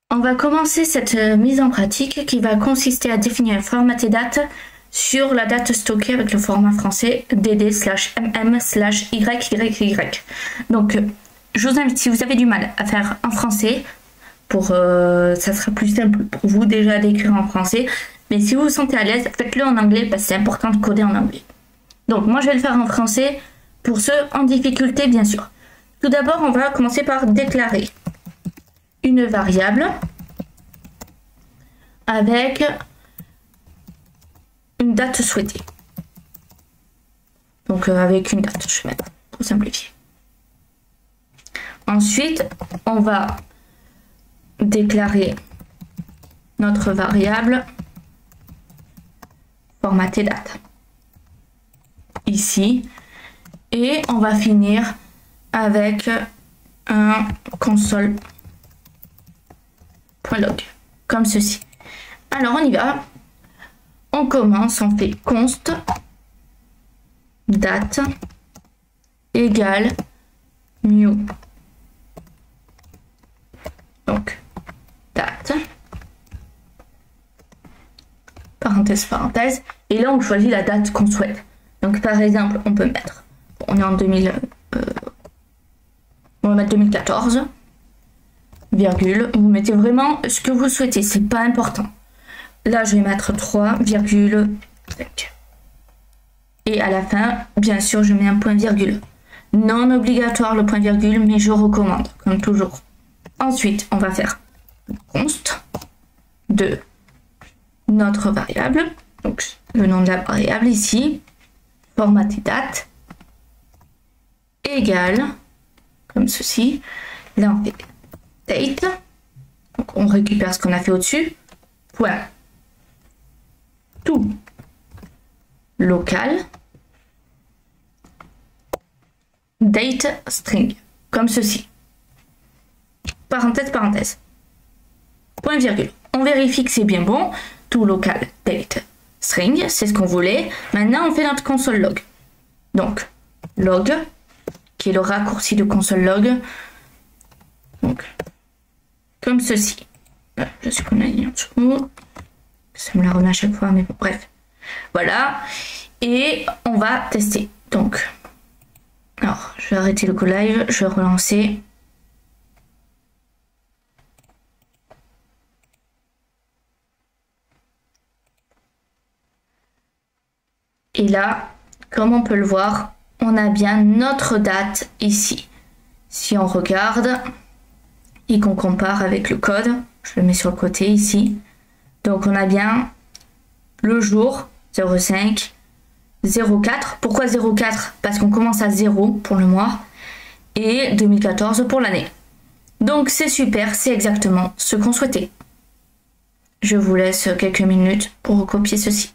On va commencer cette mise en pratique qui va consister à définir un formaté date sur la date stockée avec le format français dd/mm/YYY. Donc, je vous invite, si vous avez du mal à faire en français, ça sera plus simple pour vous déjà d'écrire en français. Mais si vous vous sentez à l'aise, faites-le en anglais parce que c'est important de coder en anglais. Donc, moi, je vais le faire en français pour ceux en difficulté, bien sûr. Tout d'abord, on va commencer par déclarer une variable avec une date souhaitée. Donc avec une date, je vais mettre pour simplifier. Ensuite, on va déclarer notre variable formatée date ici et on va finir avec un console.log comme ceci. Alors on y va. On commence, on fait const date égale new. Donc date parenthèse parenthèse et là on choisit la date qu'on souhaite. Donc par exemple on peut mettre, on est en 2000, on va mettre 2014 virgule, vous mettez vraiment ce que vous souhaitez, c'est pas important. Là je vais mettre 3,5 et à la fin bien sûr je mets un point virgule, non obligatoire le point virgule mais je recommande comme toujours. Ensuite on va faire const de notre variable, donc le nom de la variable ici, formaté date égale comme ceci. Là on fait date, donc on récupère ce qu'on a fait au-dessus, point tout local date string comme ceci, parenthèse parenthèse, point virgule. On vérifie que c'est bien bon, tout local date string, c'est ce qu'on voulait. Maintenant on fait notre console log, donc log qui est le raccourci de console log, donc comme ceci. Je suis qu'on a mis en dessous, ça me la remet à chaque fois, mais bon, bref. Voilà, et on va tester. Donc, alors, je vais arrêter le go live, je vais relancer. Et là, comme on peut le voir, on a bien notre date ici. Si on regarde et qu'on compare avec le code, je le mets sur le côté ici. Donc on a bien le jour 05 04. Pourquoi 04? Parce qu'on commence à 0 pour le mois et 2014 pour l'année. Donc c'est super, c'est exactement ce qu'on souhaitait. Je vous laisse quelques minutes pour recopier ceci.